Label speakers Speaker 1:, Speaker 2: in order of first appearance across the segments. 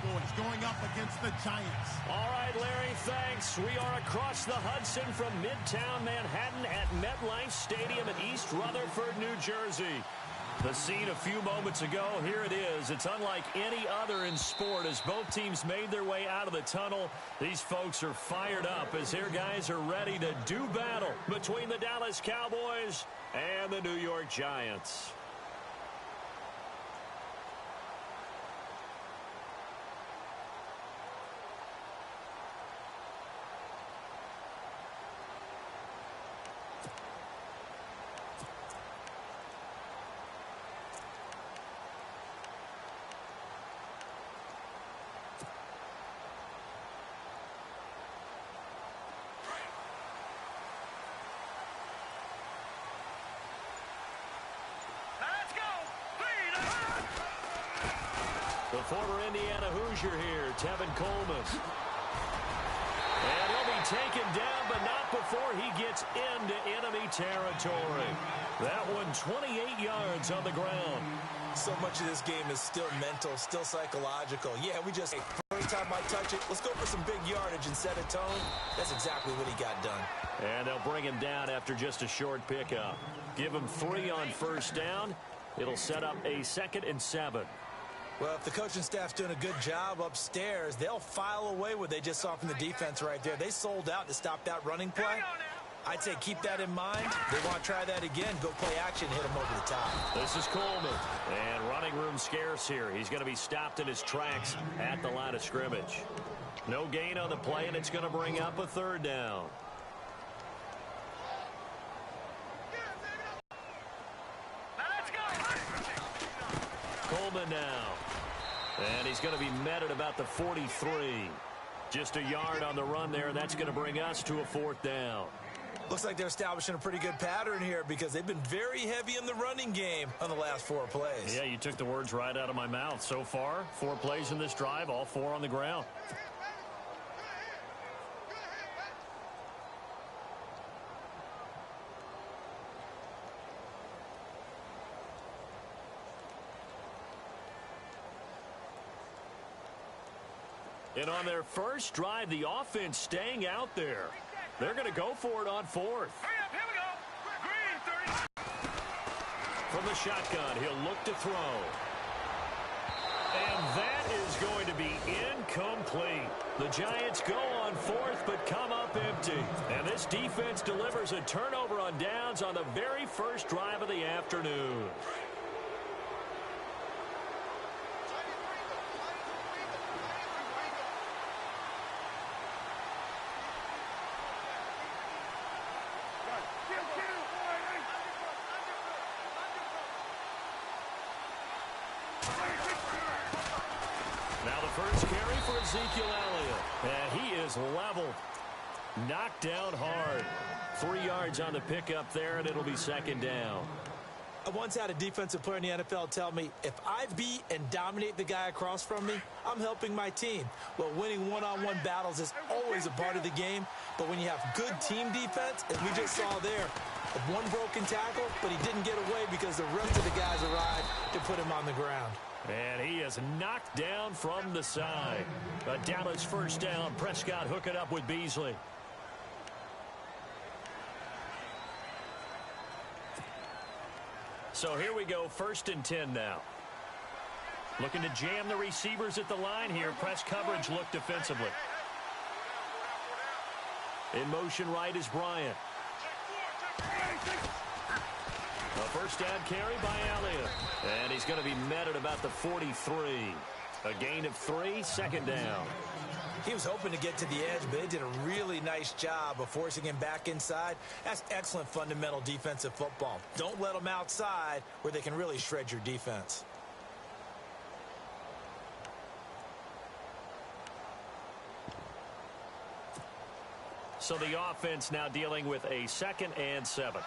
Speaker 1: Cowboys going up against the Giants.
Speaker 2: All right, Larry, thanks. We are across the Hudson from Midtown Manhattan at MetLife Stadium in East Rutherford, New Jersey. The scene a few moments ago, here it is. It's unlike any other in sport as both teams made their way out of the tunnel. These folks are fired up as their guys are ready to do battle between the Dallas Cowboys and the New York Giants. The former Indiana Hoosier here, Tevin Coleman. And he'll be taken down, but not before he gets into enemy territory. That one 28 yards on the ground.
Speaker 3: So much of this game is still mental, still psychological. Yeah, first time I touch it, let's go for some big yardage and set a tone. That's exactly what he got done.
Speaker 2: And they'll bring him down after just a short pickup. Give him 3 on first down. It'll set up a 2nd and 7.
Speaker 3: Well, if the coaching staff's doing a good job upstairs, they'll file away what they just saw from the defense right there. They sold out to stop that running play. I'd say keep that in mind. They want to try that again. Go play action, hit him over the top.
Speaker 2: This is Coleman. And running room scarce here. He's going to be stopped in his tracks at the line of scrimmage. No gain on the play, and it's going to bring up a 3rd down. Coleman now. And he's going to be met at about the 43. Just a yard on the run there, and that's going to bring us to a 4th down.
Speaker 3: Looks like they're establishing a pretty good pattern here because they've been very heavy in the running game on the last 4 plays.
Speaker 2: Yeah, you took the words right out of my mouth. So far, 4 plays in this drive, all 4 on the ground. And on their first drive, the offense staying out there. They're going to go for it on 4th.
Speaker 4: Hurry up, here we go. Green, 30.
Speaker 2: From the shotgun, he'll look to throw. And that is going to be incomplete. The Giants go on 4th, but come up empty. And this defense delivers a turnover on downs on the very first drive of the afternoon. Now the first carry for Ezekiel Elliott. And he is leveled. Knocked down hard. 3 yards on the pickup there, and it'll be 2nd down.
Speaker 3: I once had a defensive player in the NFL tell me, if I beat and dominate the guy across from me, I'm helping my team. Well, winning one-on-one battles is always a part of the game, but when you have good team defense, as we just saw there, one broken tackle, but he didn't get away because the rest of the guys arrived to put him on the ground.
Speaker 2: And he is knocked down from the side. A Dallas first down. Prescott hook it up with Beasley. So here we go, 1st and 10 now. Looking to jam the receivers at the line here. Press coverage look defensively. In motion right is Bryant. A first down carry by Elliott. And he's going to be met at about the 43. A gain of 3, 2nd down.
Speaker 3: He was hoping to get to the edge, but they did a really nice job of forcing him back inside. That's excellent fundamental defensive football. Don't let them outside where they can really shred your defense.
Speaker 2: So the offense now dealing with a 2nd and 7.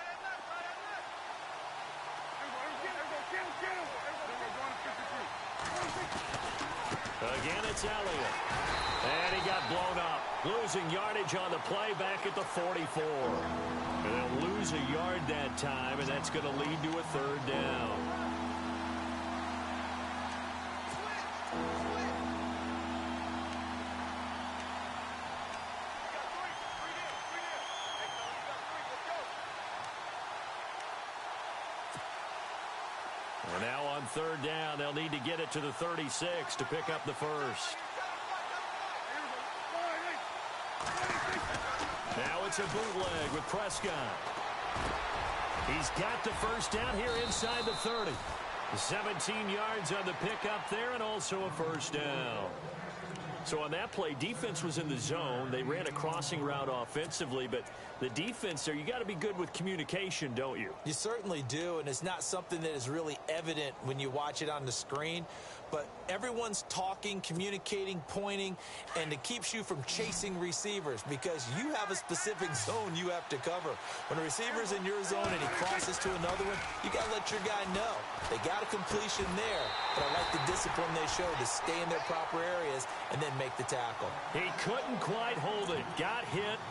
Speaker 2: Again, it's Elliott. And he got blown up. Losing yardage on the play back at the 44. And they'll lose a yard that time, and that's going to lead to a 3rd down. And now on third down, they'll need to get it to the 36 to pick up the first. Now it's a bootleg with Prescott. He's got the first down here inside the 30. 17 yards on the pickup there and also a first down. So on that play, defense was in the zone. They ran a crossing route offensively, but the defense there, you got to be good with communication, don't you?
Speaker 3: You certainly do, and it's not something that is really evident when you watch it on the screen. But everyone's talking, communicating, pointing, and it keeps you from chasing receivers because you have a specific zone you have to cover. When a receiver's in your zone and he crosses to another one, you got to let your guy know. They got a completion there, but I like the discipline they show to stay in their proper areas and then make the tackle.
Speaker 2: He couldn't quite hold it. Got hit.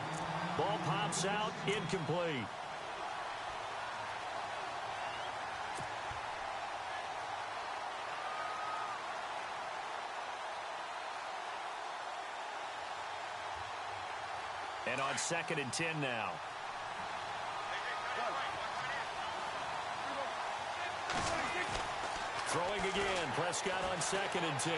Speaker 2: Ball pops out. Incomplete. And on 2nd and 10 now. Throwing again. Prescott on 2nd and 10.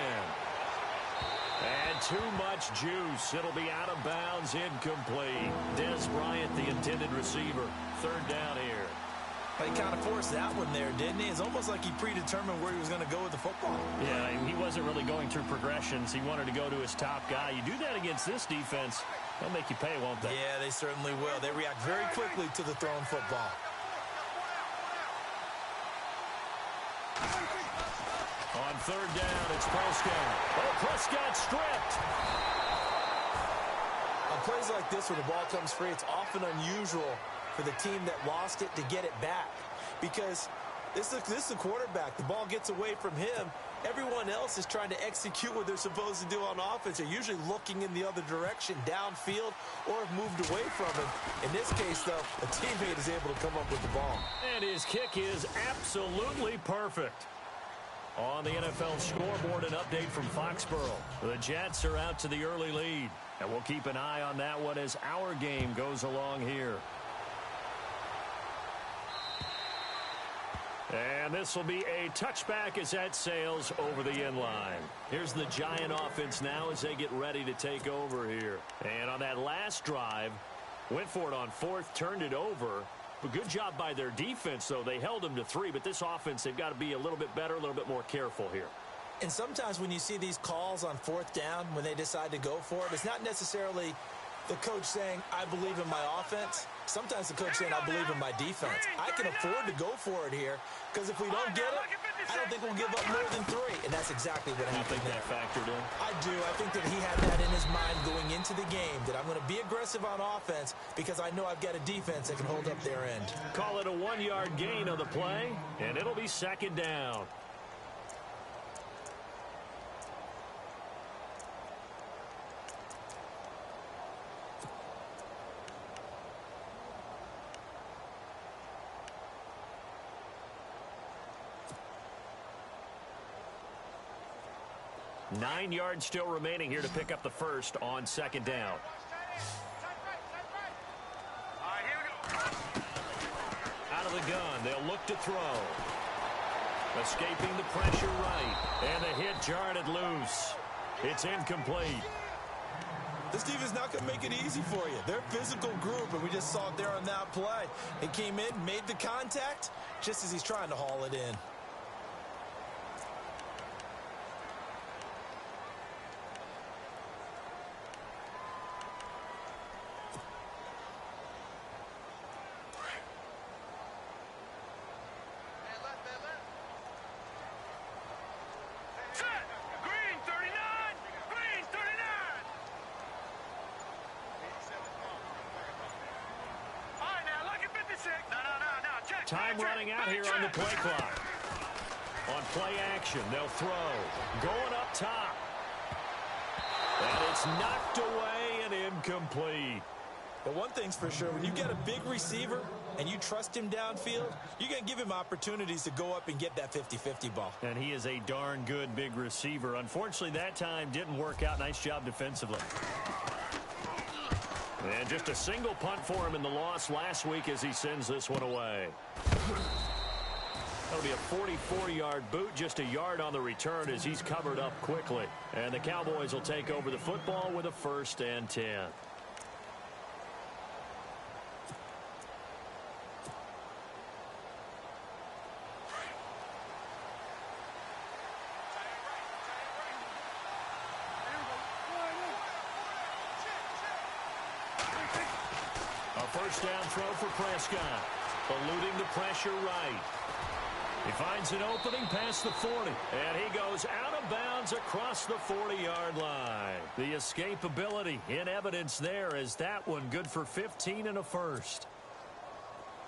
Speaker 2: And too much juice. It'll be out of bounds, incomplete. Des Bryant, the intended receiver. Third down here.
Speaker 3: He kind of forced that one there, didn't he? It's almost like he predetermined where he was going to go with the football.
Speaker 2: Yeah, he wasn't really going through progressions. He wanted to go to his top guy. You do that against this defense, they'll make you pay, won't they?
Speaker 3: Yeah, they certainly will. They react very quickly to the thrown football.
Speaker 2: On third down, it's Prescott. Oh, Prescott stripped.
Speaker 3: On plays like this where the ball comes free, it's often unusual for the team that lost it to get it back because this is the quarterback. The ball gets away from him. Everyone else is trying to execute what they're supposed to do on offense. They're usually looking in the other direction, downfield, or have moved away from him. In this case, though, a teammate is able to come up with the ball.
Speaker 2: And his kick is absolutely perfect. On the NFL scoreboard, an update from Foxborough. The Jets are out to the early lead, and we'll keep an eye on that one as our game goes along here. And this will be a touchback as that sails over the end line. Here's the Giant offense now as they get ready to take over here. And on that last drive, went for it on fourth, turned it over. But good job by their defense, though. They held them to 3, but this offense, they've got to be a little bit better, a little bit more careful here.
Speaker 3: And sometimes when you see these calls on fourth down, when they decide to go for it, it's not necessarily the coach saying, I believe in my offense. Sometimes the coach saying, I believe in my defense. I can afford to go for it here because if we don't get it, I don't think we'll give up more than 3. And that's exactly what happened.
Speaker 2: You think that factored in?
Speaker 3: I do. I think that he had that in his mind going into the game, that I'm going to be aggressive on offense because I know I've got a defense that can hold up their end.
Speaker 2: Call it a 1-yard gain on the play, and it'll be 2nd down. Nine yards still remaining here to pick up the first on 2nd down. Out of the gun, they'll look to throw. Escaping the pressure right. And the hit jarred it loose. It's incomplete.
Speaker 3: This team is not going to make it easy for you. They're a physical group, and we just saw it there on that play. He came in, made the contact, just as he's trying to haul it in.
Speaker 2: Time running out here on the play clock. On play action, they'll throw. Going up top. And it's knocked away and incomplete.
Speaker 3: But one thing's for sure, when you get a big receiver and you trust him downfield, you're going to give him opportunities to go up and get that 50-50 ball.
Speaker 2: And he is a darn good big receiver. Unfortunately, that time didn't work out. Nice job defensively. And just a single punt for him in the loss last week as he sends this one away. That'll be a 44-yard boot, just a yard on the return as he's covered up quickly. And the Cowboys will take over the football with a 1st and 10. A 1st down throw for Prescott. Eluding the pressure right. He finds an opening past the 40. And he goes out of bounds across the 40-yard line. The escapability in evidence there as that one good for 15 and a 1st.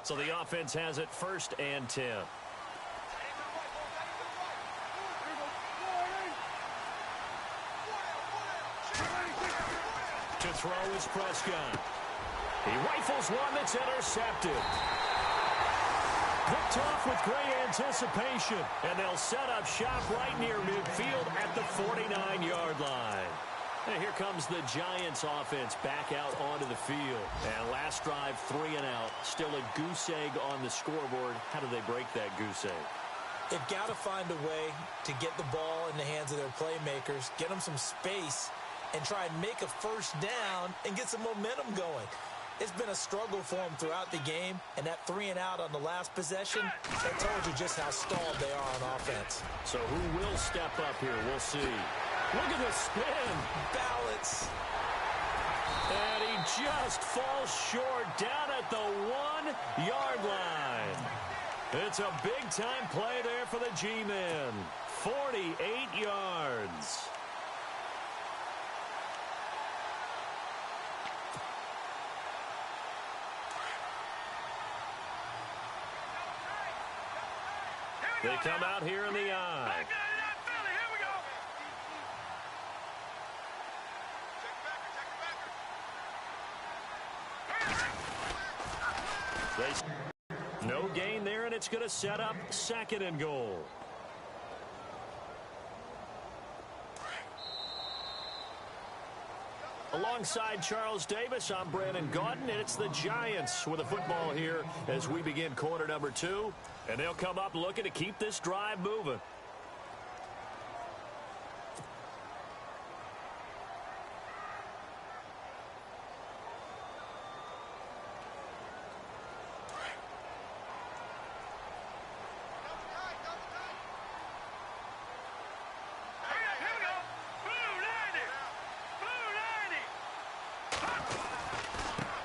Speaker 2: So the offense has it 1st and 10. To throw is Prescott. He rifles one that's intercepted. Picked off with great anticipation. And they'll set up shop right near midfield at the 49-yard line. And here comes the Giants offense back out onto the field. And last drive, 3 and out. Still a goose egg on the scoreboard. How do they break that goose egg?
Speaker 3: They've got to find a way to get the ball in the hands of their playmakers, get them some space, and try and make a 1st down and get some momentum going. It's been a struggle for them throughout the game, and that 3 and out on the last possession, that told you just how stalled they are on offense.
Speaker 2: So who will step up here? We'll see. Look at the spin.
Speaker 3: Balance.
Speaker 2: And he just falls short down at the 1-yard line. It's a big-time play there for the G-men. 48 yards. They come out here in the eye. No gain there, and it's going to set up 2nd and goal. Alongside Charles Davis, I'm Brandon Gaudin, and it's the Giants with the football here as we begin quarter number 2. And they'll come up looking to keep this drive moving.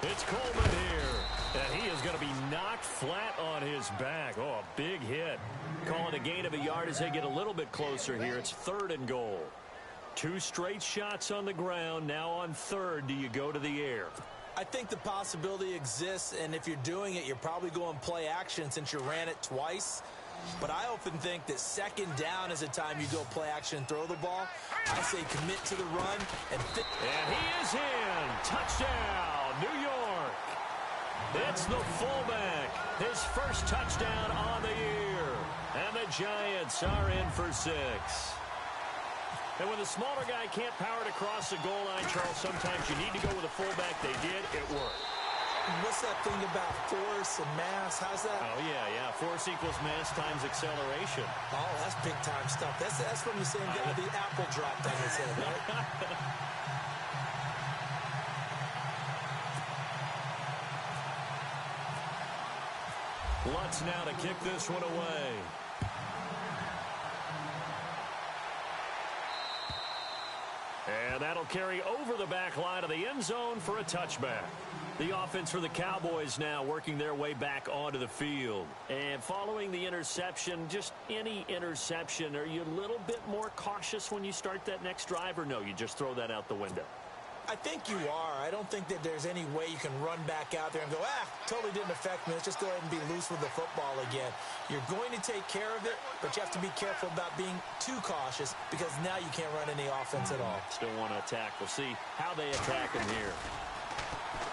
Speaker 2: It's Coleman here, and he is going to be knocked flat on his back. Oh, a big hit. Calling a gain of a yard as they get a little bit closer here. It's 3rd and goal. 2 straight shots on the ground. Now on 3rd, do you go to the air?
Speaker 3: I think the possibility exists, and if you're doing it, you're probably going play action since you ran it twice. But I often think that 2nd down is a time you go play action and throw the ball. I say commit to the run. And
Speaker 2: he is in. Touchdown, New York. It's the fullback. His 1st touchdown on the year. And the Giants are in for 6. And when the smaller guy can't power it across the goal line, Charles, sometimes you need to go with a fullback. They did. It worked.
Speaker 3: What's that thing about force and mass? How's that?
Speaker 2: Oh, yeah. Force equals mass times acceleration.
Speaker 3: Oh, that's big-time stuff. That's from the same guy the apple dropped on his head, right?
Speaker 2: Lutz now to kick this one away. And that'll carry over the back line of the end zone for a touchback. The offense for the Cowboys now working their way back onto the field. And following the interception, just any interception, are you a little bit more cautious when you start that next drive, or no, you just throw that out the window?
Speaker 3: I think you are. I don't think that there's any way you can run back out there and go, totally didn't affect me. Let's just go ahead and be loose with the football again. You're going to take care of it, but you have to be careful about being too cautious because now you can't run any offense at all.
Speaker 2: Still want to attack. We'll see how they attack him here.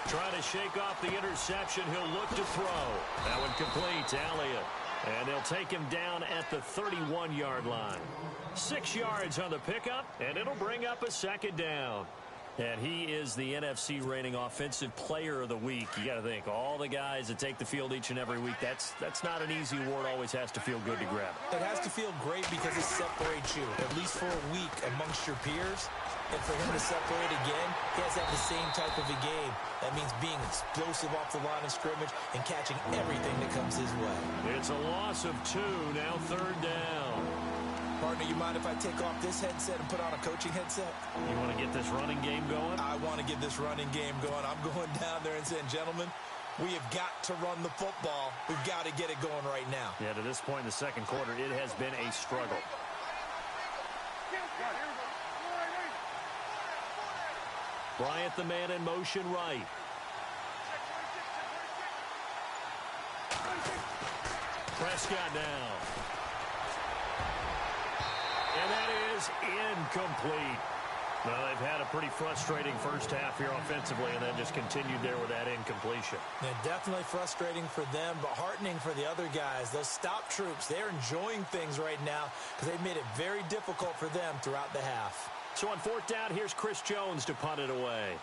Speaker 2: Trying to shake off the interception. He'll look to throw. That one complete to Elliott. And they'll take him down at the 31-yard line. 6 yards on the pickup, and it'll bring up a 2nd down. And he is the NFC reigning offensive player of the week. You got to think, all the guys that take the field each and every week, that's not an easy award. Always has to feel good to grab it.
Speaker 3: It has to feel great because it separates you, at least for a week, amongst your peers. And for him to separate again, he has to have the same type of a game. That means being explosive off the line of scrimmage and catching everything that comes his way.
Speaker 2: It's a loss of 2, now 3rd down.
Speaker 3: Partner, you mind if I take off this headset and put on a coaching headset?
Speaker 2: You want to get this running game going?
Speaker 3: I want to get this running game going. I'm going down there and saying, gentlemen, we have got to run the football. We've got to get it going right now.
Speaker 2: Yeah, to this point in the second quarter, it has been a struggle. Bryant, the man in motion right. Prescott now. And that is incomplete. Well, they've had a pretty frustrating first half here offensively, and then just continued there with that incompletion.
Speaker 3: Yeah, definitely frustrating for them, but heartening for the other guys. Those stop troops, they're enjoying things right now because they've made it very difficult for them throughout the half.
Speaker 2: So on 4th down, here's Chris Jones to punt it away.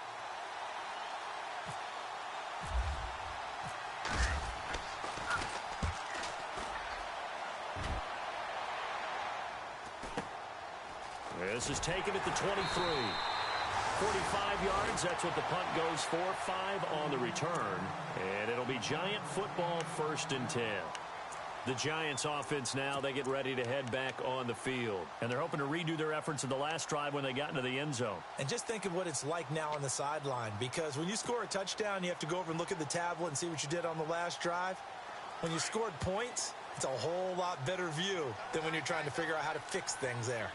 Speaker 2: This is taken at the 23. 45 yards, that's what the punt goes for. 5 on the return. And it'll be Giant football, 1st and 10. The Giants offense now, they get ready to head back on the field. And they're hoping to redo their efforts in the last drive when they got into the end zone.
Speaker 3: And just think of what it's like now on the sideline, because when you score a touchdown, you have to go over and look at the tablet and see what you did on the last drive. When you scored points, it's a whole lot better view than when you're trying to figure out how to fix things there.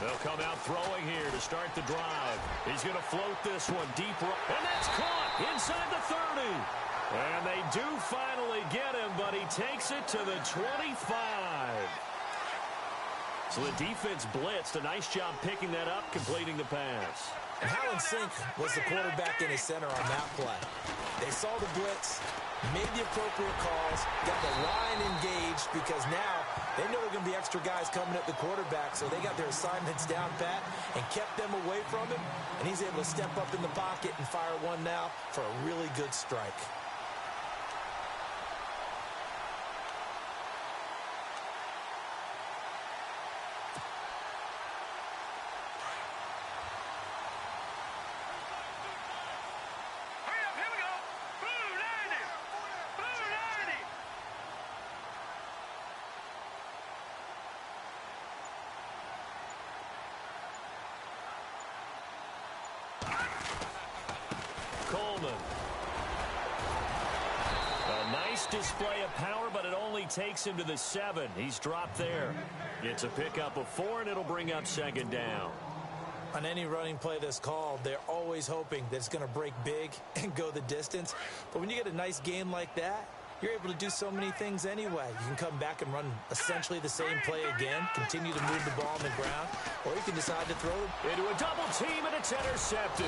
Speaker 2: They'll come out throwing here to start the drive. He's going to float this one deep, and that's caught inside the 30. And they do finally get him, but he takes it to the 25. So the defense blitzed. A nice job picking that up, completing the pass.
Speaker 3: And Howland Sink was the quarterback in his center on that play. They saw the blitz, made the appropriate calls, got the line engaged, because now they know there are going to be extra guys coming at the quarterback, so they got their assignments down pat and kept them away from him, and he's able to step up in the pocket and fire one now for a really good strike.
Speaker 2: Coleman. A nice display of power, but it only takes him to the 7. He's dropped there. It's a pickup of 4, and it'll bring up 2nd down.
Speaker 3: On any running play that's called, they're always hoping that it's going to break big and go the distance. But when you get a nice game like that, you're able to do so many things anyway. You can come back and run essentially the same play again, continue to move the ball on the ground, or you can decide to throw
Speaker 2: into a double team, and it's intercepted.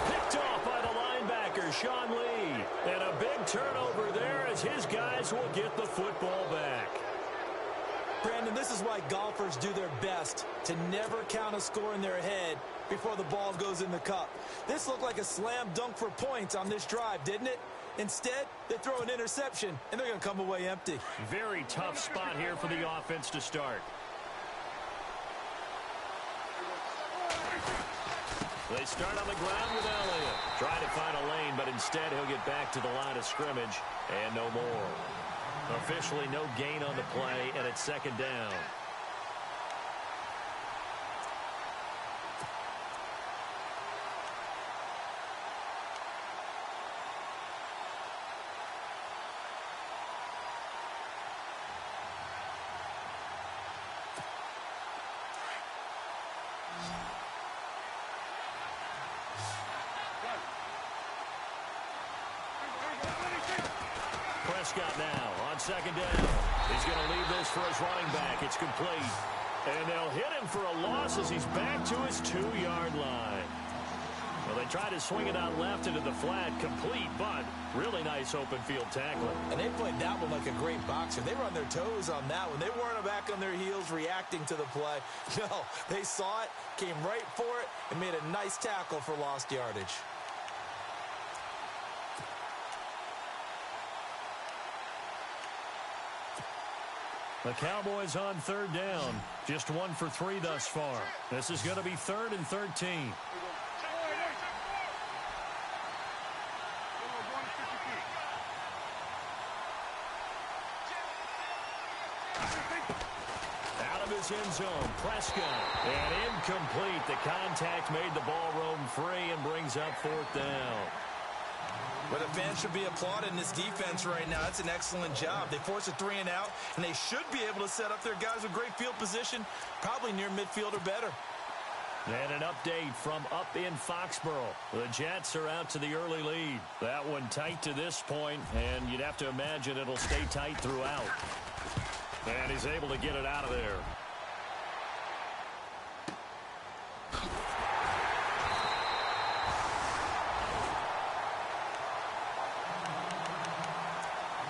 Speaker 2: Picked off by the linebacker, Sean Lee. And a big turnover there as his guys will get the football back.
Speaker 3: Brandon, this is why golfers do their best to never count a score in their head before the ball goes in the cup. This looked like a slam dunk for points on this drive, didn't it? Instead, they throw an interception, and they're going to come away empty.
Speaker 2: Very tough spot here for the offense to start. They start on the ground with Elliott. Trying to find a lane, but instead he'll get back to the line of scrimmage, and no more. Officially no gain on the play, and it's 2nd down. Prescott now on 2nd down. He's going to leave this for his running back. It's complete. And they'll hit him for a loss as he's back to his 2-yard line. Well, they tried to swing it out left into the flat, complete, but really nice open field tackling.
Speaker 3: And they played that one like a great boxer. They were on their toes on that one. They weren't back on their heels reacting to the play. No, they saw it, came right for it, and made a nice tackle for lost yardage.
Speaker 2: The Cowboys on third down. Just 1 for 3 thus far. This is going to be 3rd and 13. Out of his end zone, Prescott. And incomplete. The contact made the ball roam free and brings up 4th down.
Speaker 3: But the fans should be applauding this defense right now. That's an excellent job. They force a 3 and out, and they should be able to set up their guys with great field position, probably near midfield or better.
Speaker 2: And an update from up in Foxborough. The Jets are out to the early lead. That one tight to this point, and you'd have to imagine it'll stay tight throughout. And he's able to get it out of there.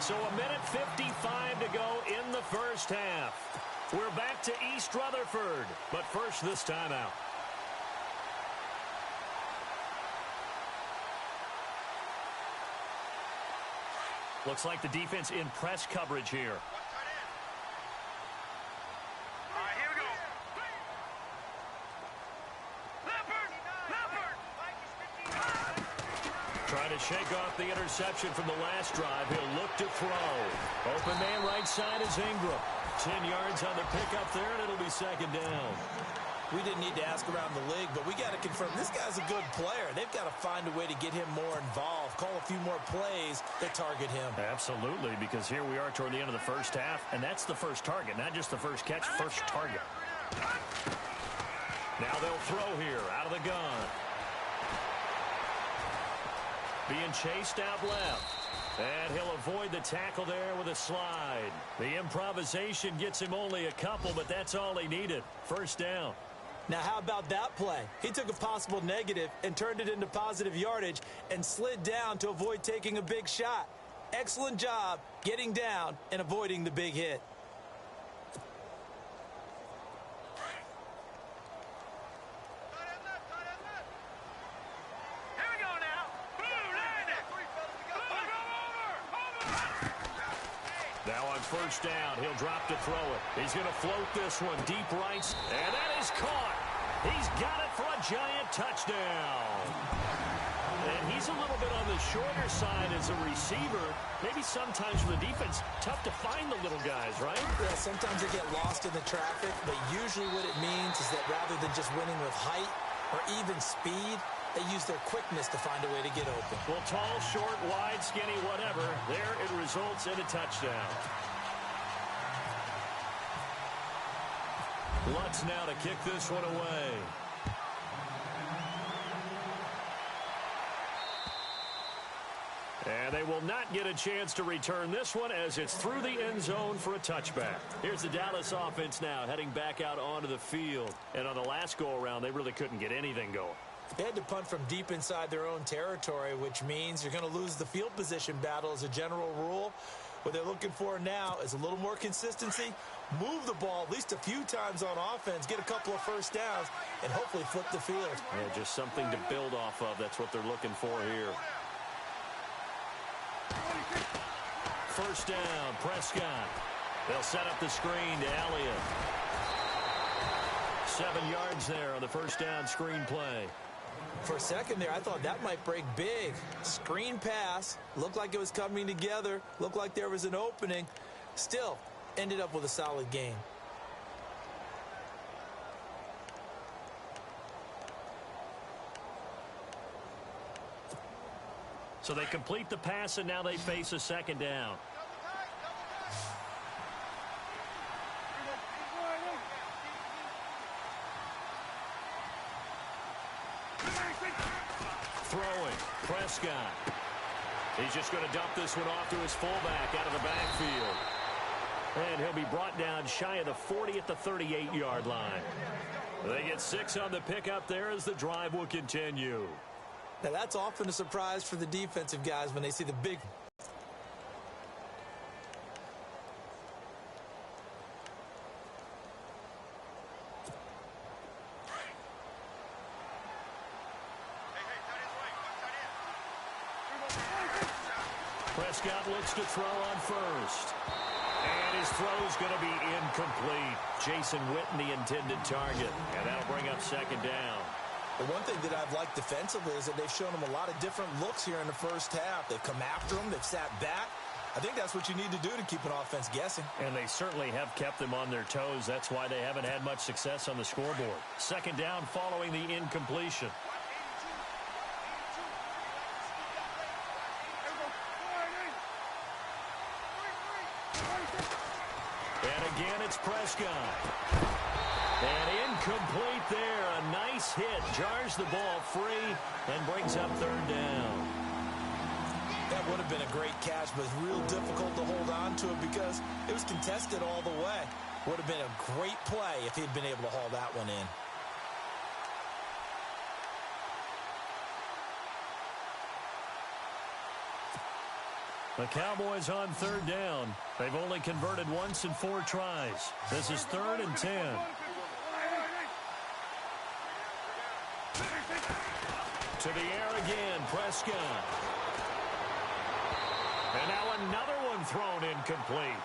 Speaker 2: So 1:55 to go in the first half. We're back to East Rutherford, but first this timeout. Looks like the defense in press coverage here.
Speaker 4: All right, here we go. Leopard!
Speaker 2: Trying to shake off the interception from the last drive. He'll look to throw. Open man right side is Ingram. 10 yards on the pickup there, and it'll be 2nd down.
Speaker 3: We didn't need to ask around the league, but we got to confirm this guy's a good player. They've got to find a way to get him more involved, call a few more plays that target him.
Speaker 2: Absolutely, because here we are toward the end of the first half, and that's the first target, not just the first catch, first target. Now they'll throw here out of the gun. Being chased out left. And he'll avoid the tackle there with a slide. The improvisation gets him only a couple, but that's all he needed. 1st down.
Speaker 3: Now, how about that play? He took a possible negative and turned it into positive yardage and slid down to avoid taking a big shot. Excellent job getting down and avoiding the big hit.
Speaker 4: Here we go now. Boom, land it.
Speaker 2: Now on 1st down, he'll drop to throw it. He's going to float this one deep right, and that is caught. He's got it for a giant touchdown. And he's a little bit on the shorter side as a receiver. Maybe sometimes for the defense, tough to find the little guys, right?
Speaker 3: Yeah, sometimes they get lost in the traffic, but usually what it means is that rather than just winning with height or even speed, they use their quickness to find a way to get open.
Speaker 2: Well, tall, short, wide, skinny, whatever. There it results in a touchdown. Lutz now to kick this one away. And they will not get a chance to return this one as it's through the end zone for a touchback. Here's the Dallas offense now heading back out onto the field. And on the last go-around, they really couldn't get anything going.
Speaker 3: They had to punt from deep inside their own territory, which means you're going to lose the field position battle as a general rule. What they're looking for now is a little more consistency, move the ball at least a few times on offense, get a couple of 1st downs, and hopefully flip the field.
Speaker 2: Yeah, just something to build off of. That's what they're looking for here. 1st down, Prescott. They'll set up the screen to Elliott. 7 yards there on the 1st down screen play.
Speaker 3: For a second there, I thought that might break big. Screen pass, looked like it was coming together, looked like there was an opening. Still, ended up with a solid game.
Speaker 2: So they complete the pass, and now they face a 2nd down. Throwing, Prescott. He's just going to dump this one off to his fullback out of the backfield. And he'll be brought down shy of the 40 at the 38-yard line. They get 6 on the pickup there as the drive will continue.
Speaker 3: Now, that's often a surprise for the defensive guys when they see the big...
Speaker 2: Prescott looks to throw on first. And his throw's going to be incomplete. Jason Witten, the intended target. And that'll bring up second down.
Speaker 3: The one thing that I've liked defensively is that they've shown them a lot of different looks here in the first half. They've come after them. They've sat back. I think that's what you need to do to keep an offense guessing.
Speaker 2: And they certainly have kept them on their toes. That's why they haven't had much success on the scoreboard. Second down following the incompletion. And again, it's Prescott. And incomplete there. A nice hit. Jars the ball free and brings up third down.
Speaker 3: That would have been a great catch, but it's real difficult to hold on to it because it was contested all the way. Would have been a great play if he'd been able to haul that one in.
Speaker 2: The Cowboys on third down. They've only converted once in 4 tries. This is 3rd and 10. To the air again, Prescott. And now another one thrown incomplete.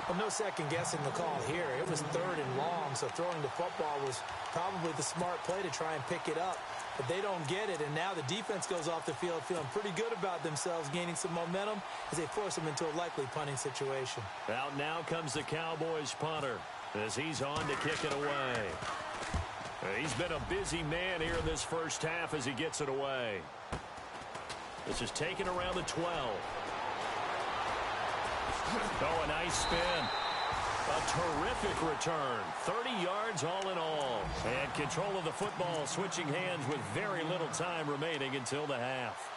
Speaker 3: Well, no second guessing the call here. It was 3rd and long, so throwing the football was probably the smart play to try and pick it up. But they don't get it, and now the defense goes off the field feeling pretty good about themselves, gaining some momentum as they force them into a likely punting situation.
Speaker 2: Out now comes the Cowboys punter as he's on to kick it away. He's been a busy man here in this first half as he gets it away. This is taken around the 12. Oh, a nice spin. A terrific return. 30 yards all in all. And control of the football switching hands with very little time remaining until the half.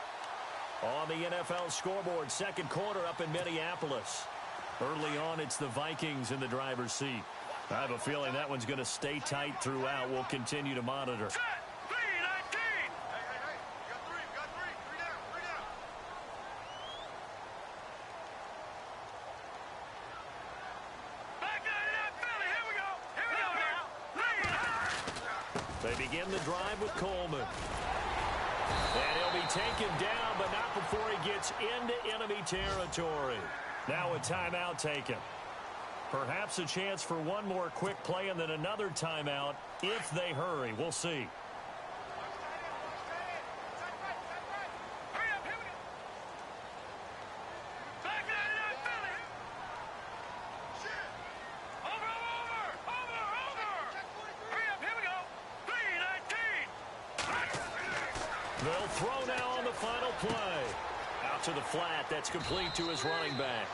Speaker 2: On the NFL scoreboard, second quarter up in Minneapolis. Early on, it's the Vikings in the driver's seat. I have a feeling that one's going to stay tight throughout. We'll continue to monitor.
Speaker 4: Set! 3-19! Hey, you got three. Three down. Back out of that belly. Here we go now.
Speaker 2: They begin the drive with Coleman. And he'll be taken down, but not before he gets into enemy territory. Now a timeout taken. Perhaps a chance for one more quick play and then another timeout if they hurry. We'll see.
Speaker 4: Hurry up, here we go. Back out of that belly. Over. Hurry up, here we go. 3-19.
Speaker 2: They'll throw now on the final play. Out to the flat. That's complete to his running back.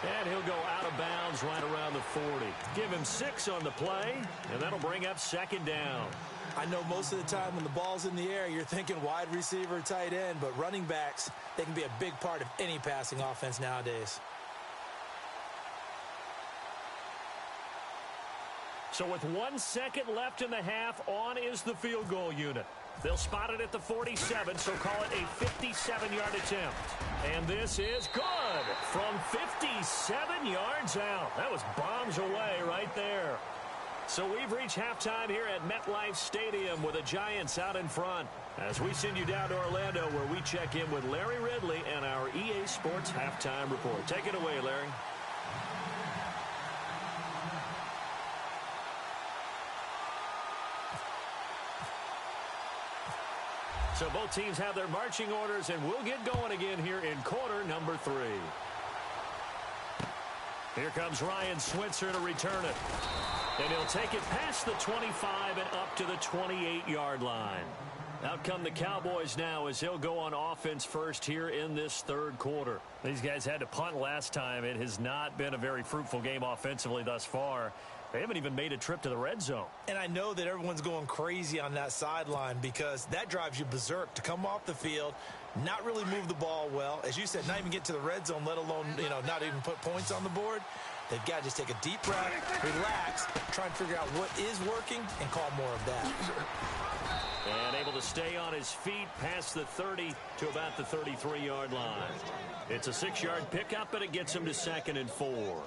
Speaker 2: And he'll go out of bounds right around the 40. Give him 6 on the play, and that'll bring up second down.
Speaker 3: I know most of the time when the ball's in the air, you're thinking wide receiver, tight end, but running backs, they can be a big part of any passing offense nowadays.
Speaker 2: So with 1 second left in the half, on is the field goal unit. They'll spot it at the 47, so call it a 57-yard attempt. And this is good from 57 yards out. That was bombs away right there. So we've reached halftime here at MetLife Stadium with the Giants out in front. As we send you down to Orlando where we check in with Larry Ridley and our EA Sports Halftime Report. Take it away, Larry. So both teams have their marching orders, and we'll get going again here in quarter number 3. Here comes Ryan Switzer to return it. And he'll take it past the 25 and up to the 28-yard line. Out come the Cowboys now as they'll go on offense first here in this third quarter. These guys had to punt last time. It has not been a very fruitful game offensively thus far. They haven't even made a trip to the red zone.
Speaker 3: And I know that everyone's going crazy on that sideline because that drives you berserk to come off the field, not really move the ball well. As you said, not even get to the red zone, let alone, not even put points on the board. They've got to just take a deep breath, relax, try and figure out what is working, and call more of that.
Speaker 2: And able to stay on his feet past the 30 to about the 33-yard line. It's a 6-yard pickup, and it gets him to 2nd and 4.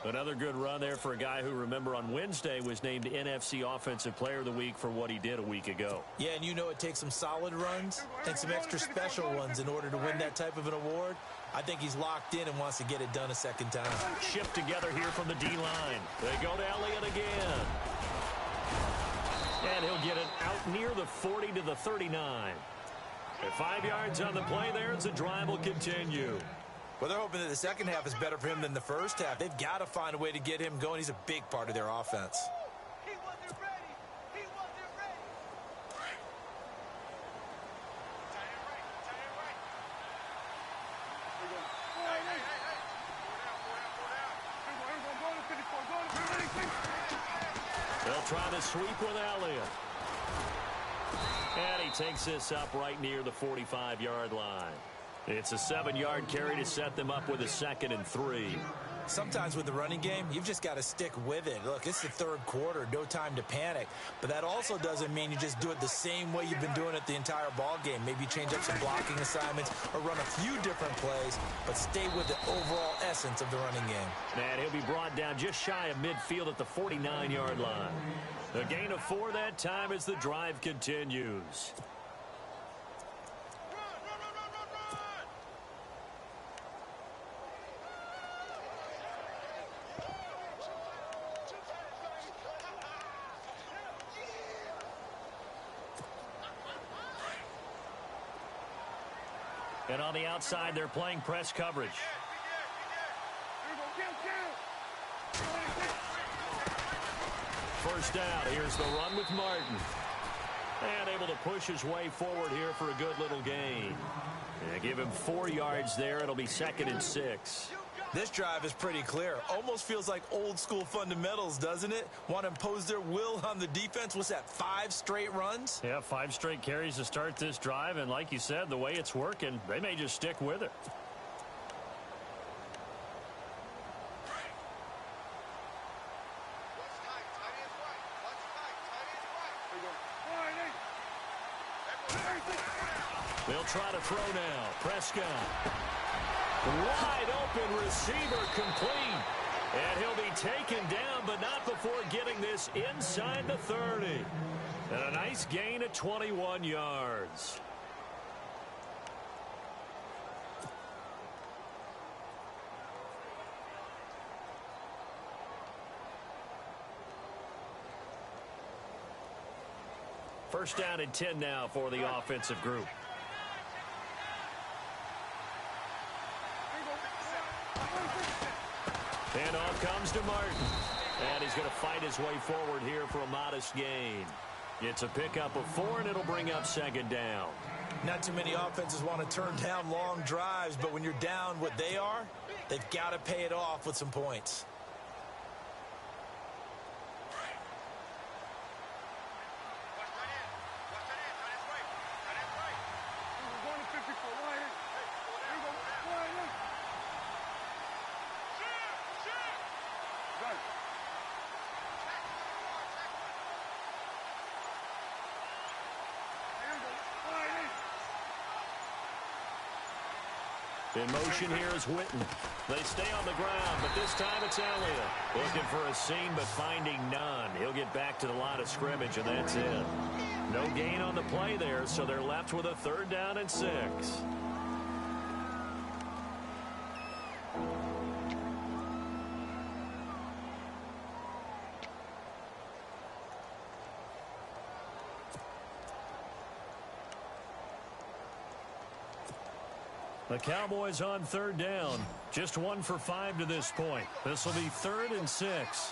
Speaker 2: Another good run there for a guy who, remember, on Wednesday was named NFC Offensive Player of the Week for what he did a week ago.
Speaker 3: Yeah, and you know it takes some solid runs and some extra special ones in order to win that type of an award. I think he's locked in and wants to get it done a second time.
Speaker 2: Shift together here from the D-line. They go to Elliott again. And he'll get it out near the 40 to the 39. At 5 yards on the play there as the drive will continue.
Speaker 3: Well, they're hoping that the second half is better for him than the first half. They've got to find a way to get him going. He's a big part of their offense.
Speaker 4: He wasn't ready. He wasn't ready. Tight end right. Tight end right. Here we go. Hey. Four down. Go to 54.
Speaker 2: They'll try to sweep with Elliott. And he takes this up right near the 45-yard line. It's a 7-yard carry to set them up with a 2nd and 3.
Speaker 3: Sometimes with the running game, you've just got to stick with it. Look, it's the third quarter, no time to panic. But that also doesn't mean you just do it the same way you've been doing it the entire ball game. Maybe change up some blocking assignments or run a few different plays, but stay with the overall essence of the running game.
Speaker 2: And he'll be brought down just shy of midfield at the 49-yard line. A gain of 4 that time as the drive continues. And on the outside, they're playing press coverage. First down. Here's the run with Martin. And able to push his way forward here for a good little gain. And give him 4 yards there. It'll be 2nd and 6.
Speaker 3: This drive is pretty clear. Almost feels like old school fundamentals, doesn't it? Want to impose their will on the defense. What's that, 5 straight runs?
Speaker 2: Yeah, 5 straight carries to start this drive. And like you said, the way it's working, they may just stick with it. They'll try to throw now. Prescott. Wide open receiver complete. And he'll be taken down, but not before getting this inside the 30. And a nice gain of 21 yards. First down and 10 now for the offensive group. And off comes to Martin. And he's going to fight his way forward here for a modest gain. It's a pickup of 4, and it'll bring up 2nd down.
Speaker 3: Not too many offenses want to turn down long drives, but when you're down what they are, they've got to pay it off with some points.
Speaker 2: In motion here is Witten. They stay on the ground, but this time it's Elliott. Looking for a seam, but finding none. He'll get back to the line of scrimmage, and that's it. No gain on the play there, so they're left with a 3rd down and 6. The Cowboys on 3rd down. Just 1 for 5 to this point. This will be 3rd and 6.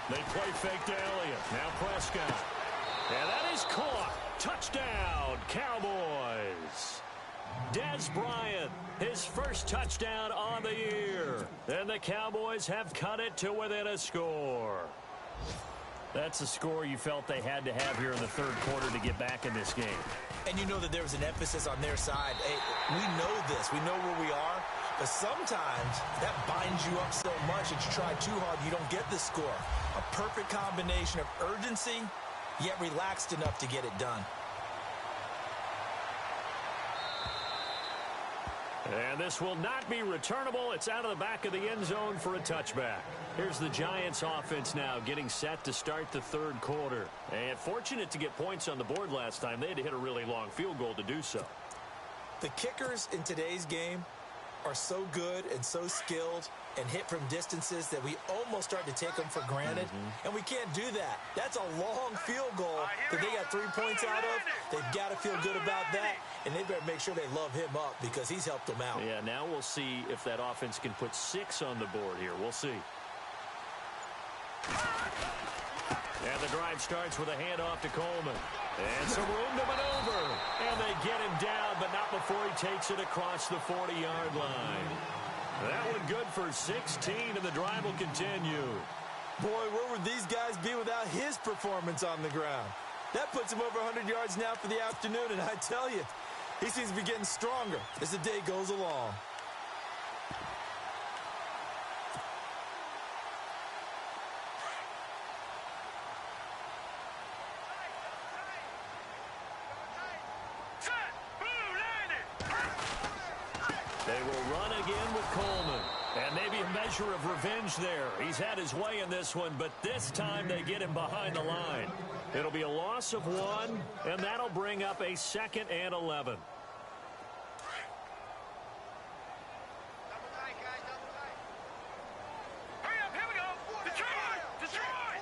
Speaker 2: They play fake to Elliott. Now Prescott. And that is caught. Touchdown, Cowboys. Dez Bryant, his first touchdown on the year. And the Cowboys have cut it to within a score. That's a score you felt they had to have here in the third quarter to get back in this game.
Speaker 3: And you know that there was an emphasis on their side. Hey, we know this. We know where we are. But sometimes that binds you up so much that you try too hard, you don't get the score. A perfect combination of urgency, yet relaxed enough to get it done.
Speaker 2: And this will not be returnable. It's out of the back of the end zone for a touchback. Here's the Giants offense now getting set to start the third quarter. And fortunate to get points on the board last time. They had to hit a really long field goal to do so.
Speaker 3: The kickers in today's game are so good and so skilled and hit from distances that we almost start to take them for granted. And we can't do that. That's a long field goal that they got 3 points out of. They've got to feel good about that, and they better make sure they love him up because he's helped them out.
Speaker 2: Yeah, now we'll see if that offense can put 6 on the board here. We'll see. And the drive starts with a handoff to Coleman. And some room to maneuver. And they get him down, but not before he takes it across the 40-yard line. That one good for 16, and the drive will continue.
Speaker 3: Boy, where would these guys be without his performance on the ground? That puts him over 100 yards now for the afternoon, and I tell you, he seems to be getting stronger as the day goes along.
Speaker 2: They will run again with Coleman. And maybe a measure of revenge there. He's had his way in this one, but this time they get him behind the line. It'll be a loss of 1, and that'll bring up a 2nd and 11.
Speaker 4: Hurry up, here we go. Detroit! Detroit!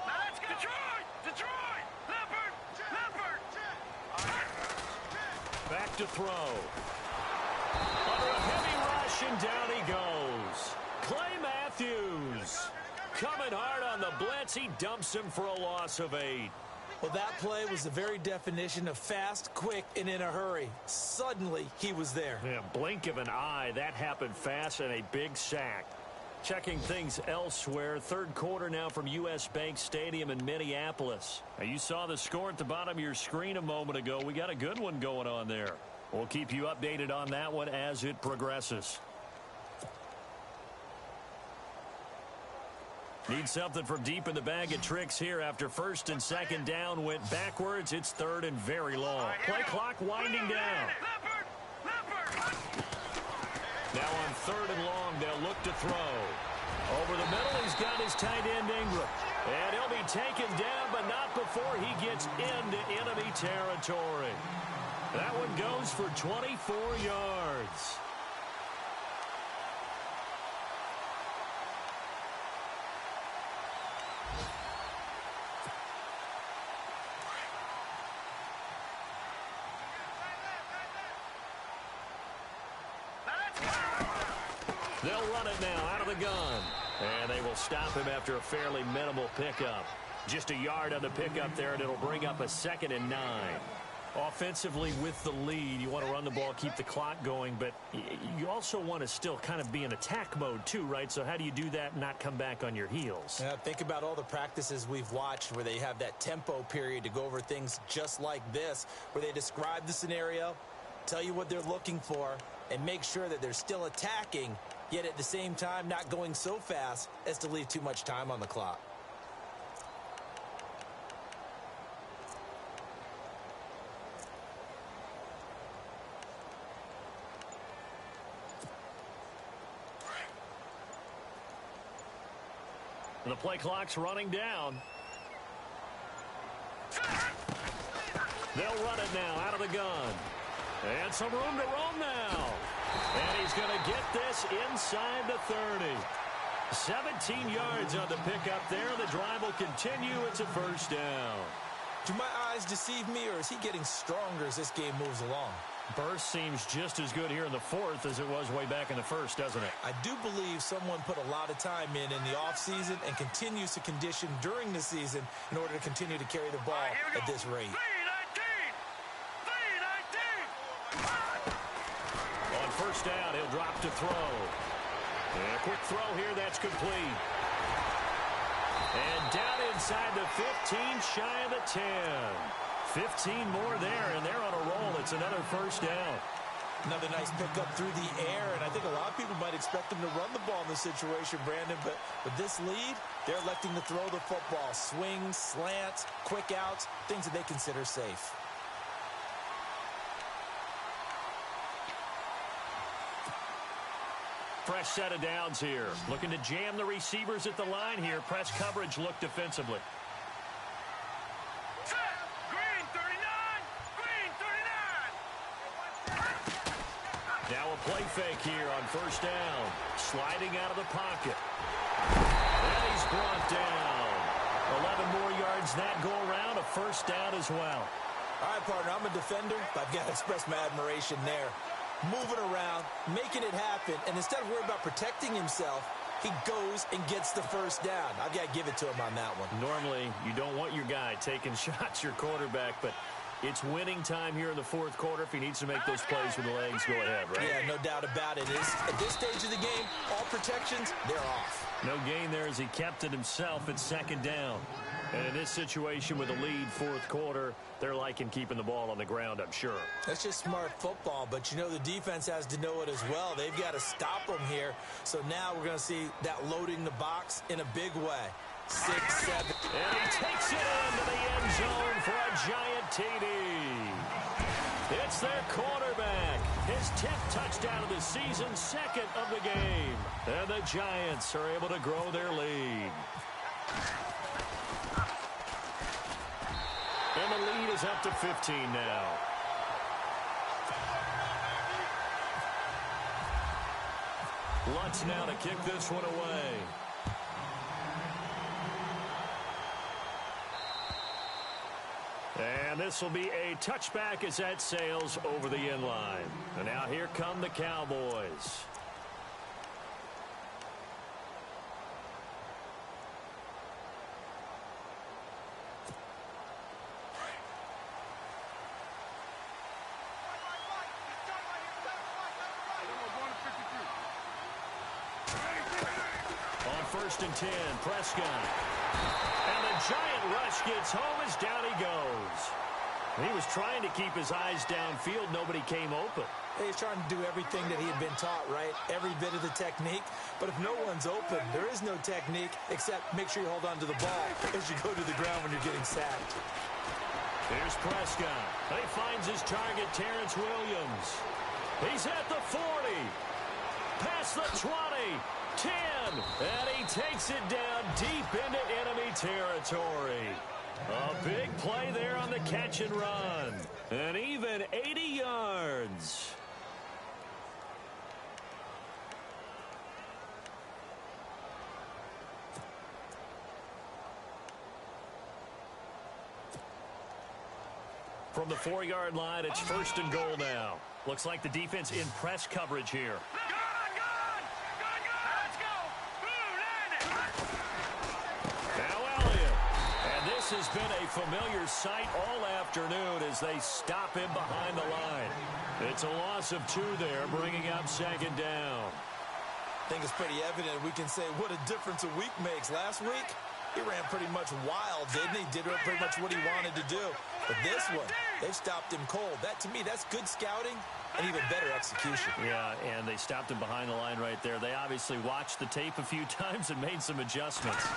Speaker 4: Now let's go. Detroit! Detroit! Leopard! Leopard!
Speaker 2: Back to throw. Under a heavy rush, and down he goes. Clay Matthews coming hard on the blitz. He dumps him for a loss of 8.
Speaker 3: Well, that play was the very definition of fast, quick, and in a hurry. Suddenly, he was there.
Speaker 2: Yeah, blink of an eye. That happened fast, and a big sack. Checking things elsewhere. Third quarter now from U.S. Bank Stadium in Minneapolis. Now, you saw the score at the bottom of your screen a moment ago. We got a good one going on there. We'll keep you updated on that one as it progresses. Need something from deep in the bag of tricks here after first and second down went backwards. It's third and very long. Play clock winding down. Now on third and long, they'll look to throw. Over the middle, he's got his tight end Ingram. And he'll be taken down, but not before he gets into enemy territory. That one goes for 24 yards. They'll run it now out of the gun. And they will stop him after a fairly minimal pickup. Just a yard on the pickup there, and it'll bring up a 2nd and 9. Offensively with the lead, you want to run the ball, keep the clock going, but you also want to still kind of be in attack mode too, right? So how do you do that and not come back on your heels?
Speaker 3: Yeah, think about all the practices we've watched where they have that tempo period to go over things just like this, where they describe the scenario, tell you what they're looking for, and make sure that they're still attacking, yet at the same time not going so fast as to leave too much time on the clock.
Speaker 2: The play clock's running down. They'll run it now out of the gun. And some room to roam now. And he's going to get this inside the 30. 17 yards on the pickup there. The drive will continue. It's a first down.
Speaker 3: Do my eyes deceive me, or is he getting stronger as this game moves along?
Speaker 2: Burst seems just as good here in the fourth as it was way back in the first, doesn't it?
Speaker 3: I do believe someone put a lot of time in the offseason and continues to condition during the season in order to continue to carry the ball at this rate.
Speaker 2: On first down, he'll drop to throw. And a quick throw here, that's complete. And down inside the 15, shy of the 10. 15 more there, and they're on a roll. It's another first down.
Speaker 3: Another nice pickup through the air, and I think a lot of people might expect them to run the ball in this situation, Brandon, but with this lead, they're electing to throw the football. Swings, slants, quick outs, things that they consider safe.
Speaker 2: Fresh set of downs here. Looking to jam the receivers at the line here. Press coverage look defensively.
Speaker 4: Green 39! Green 39!
Speaker 2: Now a play fake here on first down. Sliding out of the pocket. And he's brought down. 11 more yards that go around. A first down as well.
Speaker 3: All right, partner, I'm a defender, but I've got to express my admiration there. Moving around, making it happen, and instead of worrying about protecting himself, he goes and gets the first down. I've got to give it to him on that one.
Speaker 2: Normally, you don't want your guy taking shots, your quarterback, but it's winning time here in the fourth quarter. If he needs to make those plays with the legs, go ahead, right?
Speaker 3: Yeah, no doubt about it. At this stage of the game, all protections, they're off.
Speaker 2: No gain there as he kept it himself at second down. And in this situation with a lead fourth quarter, they're liking keeping the ball on the ground, I'm sure.
Speaker 3: That's just smart football, but you know the defense has to know it as well. They've got to stop them here. So now we're going to see that loading the box in a big way. 6, 7.
Speaker 2: And he takes it into the end zone for a giant TD. It's their quarterback. His 10th touchdown of the season, second of the game. And the Giants are able to grow their lead. And the lead is up to 15 now. Lutz now to kick this one away. And this will be a touchback as that sails over the end line. And now here come the Cowboys. First and 10, Prescott. And the giant rush gets home as down he goes. He was trying to keep his eyes downfield. Nobody came open.
Speaker 3: He's trying to do everything that he had been taught, right? Every bit of the technique. But if no one's open, there is no technique except make sure you hold on to the ball as you go to the ground when you're getting sacked.
Speaker 2: Here's Prescott. He finds his target, Terrence Williams. He's at the 40. Past the 20. 10, and he takes it down deep into enemy territory. A big play there on the catch and run. And even 80 yards. From the 4-yard line, it's first and goal now. Looks like the defense in press coverage here. Has been a familiar sight all afternoon as they stop him behind the line. It's a loss of 2 there, bringing up second down.
Speaker 3: I think it's pretty evident we can say what a difference a week makes. Last week, he ran pretty much wild, didn't he? Did pretty much what he wanted to do. But this one, they've stopped him cold. That, to me, that's good scouting and even better execution.
Speaker 2: Yeah, and they stopped him behind the line right there. They obviously watched the tape a few times and made some adjustments.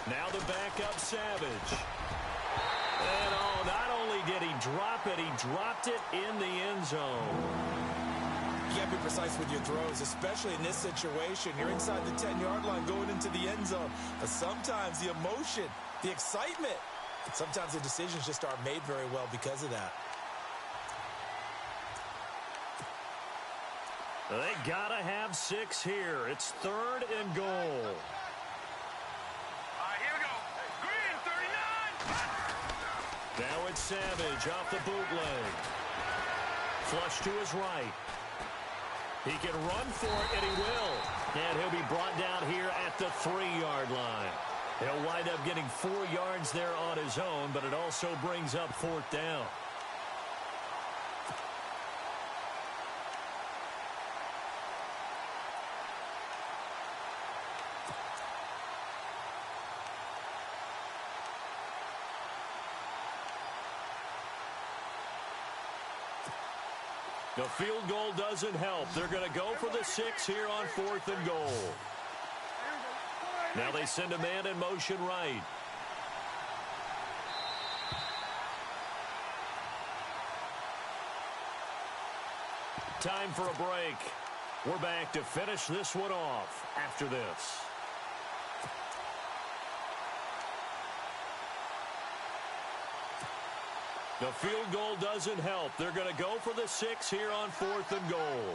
Speaker 2: Now the backup Savage. And oh, not only did he drop it, he dropped it in the end zone.
Speaker 3: You got to be precise with your throws, especially in this situation. You're inside the 10-yard line going into the end zone. But sometimes the emotion, the excitement, sometimes the decisions just aren't made very well because of that.
Speaker 2: They got to have 6 here. It's third and goal. Now it's Savage off the bootleg. Flush to his right. He can run for it, and he will. And he'll be brought down here at the 3-yard line. He'll wind up getting 4 yards there on his own, but it also brings up 4th down. The field goal doesn't help. They're going to go for the 6 here on 4th and goal. Now they send a man in motion right. Time for a break. We're back to finish this one off after this. The field goal doesn't help. They're going to go for the 6 here on 4th and goal.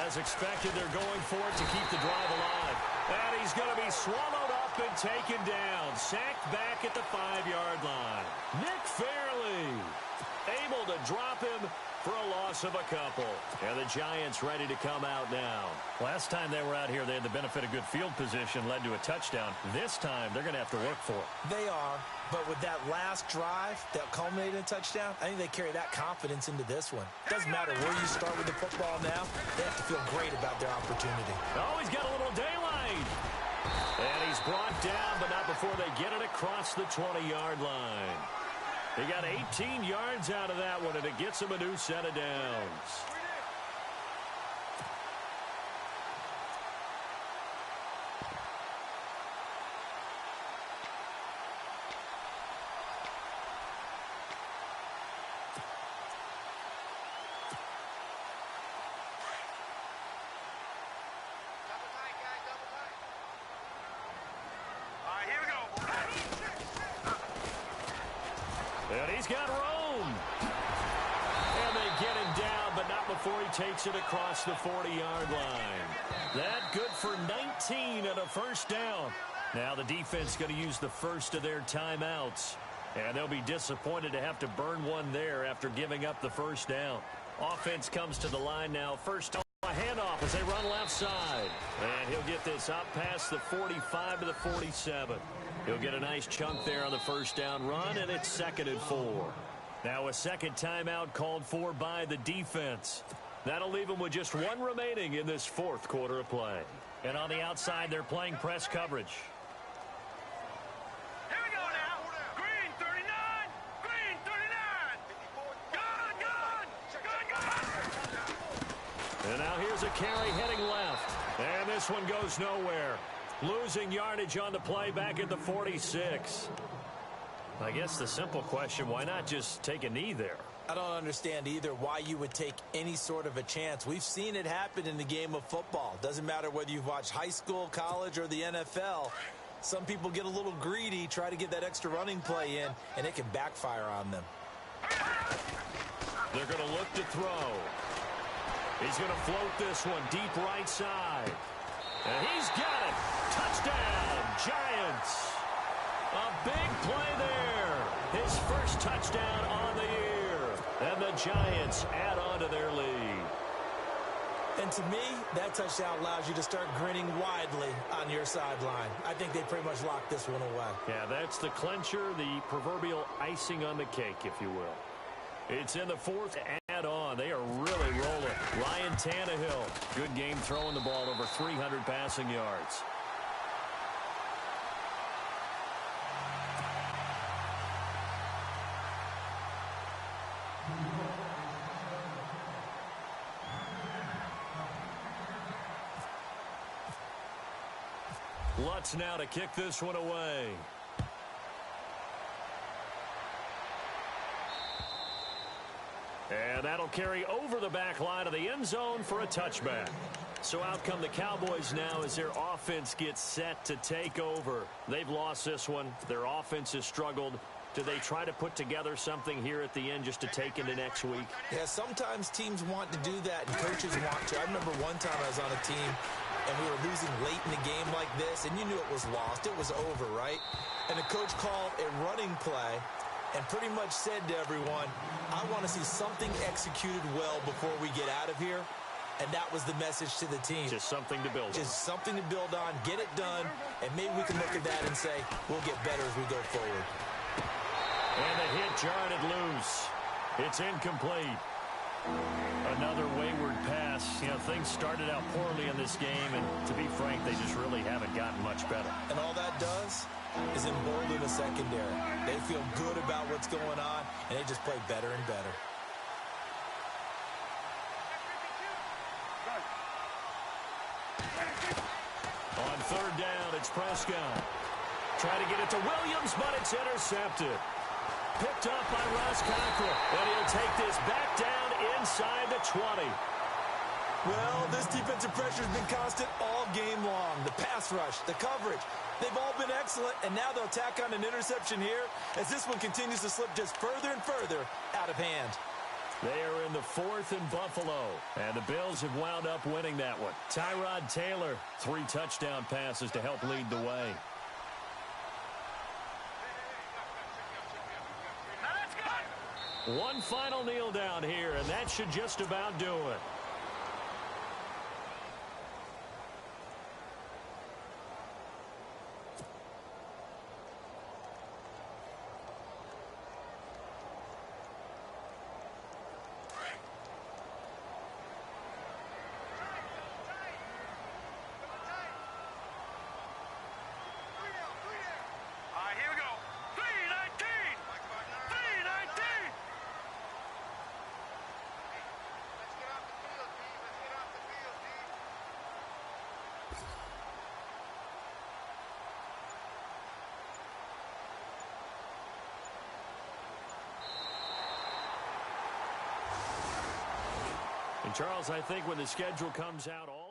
Speaker 2: As expected, they're going for it to keep the drive alive. And he's going to be swallowed up and taken down. Sacked back at the 5-yard line. Nick Fairley able to drop him for a loss of a couple. And the Giants ready to come out now.
Speaker 5: Last time they were out here, they had the benefit of good field position, led to a touchdown. This time, they're going to have to work for it.
Speaker 3: They are, but with that last drive that culminated in a touchdown, I think they carry that confidence into this one. Doesn't matter where you start with the football now, they have to feel great about their opportunity.
Speaker 2: Oh, he's got a little daylight. And he's brought down, but not before they get it across the 20-yard line. He got 18 yards out of that one, and it gets him a new set of downs. And he's got room. And they get him down, but not before he takes it across the 40-yard line. That good for 19 and a first down. Now the defense going to use the first of their timeouts. And they'll be disappointed to have to burn one there after giving up the first down. Offense comes to the line now. First down, a handoff as they run left side. And he'll get this up past the 45 to the 47. He'll get a nice chunk there on the first down run, and it's 2nd and 4. Now a second timeout called for by the defense. That'll leave them with just one remaining in this 4th quarter of play. And on the outside, they're playing press coverage.
Speaker 4: Here we go now. Green 39. Green 39. Gun.
Speaker 2: And now here's a carry heading left. And this one goes nowhere. Losing yardage on the play back at the 46. I guess the simple question, why not just take a knee there?
Speaker 3: I don't understand either why you would take any sort of a chance. We've seen it happen in the game of football. Doesn't matter whether you've watched high school, college, or the NFL. Some people get a little greedy, try to get that extra running play in, and it can backfire on them.
Speaker 2: They're going to look to throw. He's going to float this one deep right side. And he's got it. Touchdown, Giants. A big play there. His first touchdown on the year. And the Giants add on to their lead.
Speaker 3: And to me, that touchdown allows you to start grinning widely on your sideline. I think they pretty much locked this one away.
Speaker 2: Yeah, that's the clincher, the proverbial icing on the cake, if you will. It's in the 4th add-on. They are really rolling. Ryan Tannehill, good game throwing the ball, over 300 passing yards. Lutz now to kick this one away. And that'll carry over the back line of the end zone for a touchback. So out come the Cowboys now as their offense gets set to take over. They've lost this one. Their offense has struggled. Do they try to put together something here at the end just to take into next week?
Speaker 3: Yeah, sometimes teams want to do that and coaches want to. I remember one time I was on a team and we were losing late in the game like this, and you knew it was lost. It was over, right? And the coach called a running play and pretty much said to everyone, I want to see something executed well before we get out of here. And that was the message to the team.
Speaker 2: Just something to build on.
Speaker 3: Just something to build on, get it done, and maybe we can look at that and say, we'll get better as we go forward.
Speaker 2: And the hit jarred it loose. It's incomplete.
Speaker 5: Another wayward pass. You know, things started out poorly in this game, and to be frank, they just really haven't gotten much better.
Speaker 3: And all that does is embolden the secondary. They feel good about what's going on, and they just play better and better.
Speaker 2: On third down, it's Prescott. Trying to get it to Williams, but it's intercepted. Picked up by Ross Cockrell, and he'll take this back down inside the 20.
Speaker 3: Well, this defensive pressure has been constant all game long. The pass rush, the coverage, they've all been excellent, and now they'll tack on an interception here as this one continues to slip just further and further out of hand.
Speaker 2: They are in the 4th and Buffalo, and the Bills have wound up winning that one.
Speaker 5: Tyrod Taylor, 3 touchdown passes to help lead the way.
Speaker 2: One final kneel down here, and that should just about do it.
Speaker 4: Here we go. 319. 319. Let's get off the field, D. Let's get off the field, D.
Speaker 5: And Charles, I think when the schedule comes out all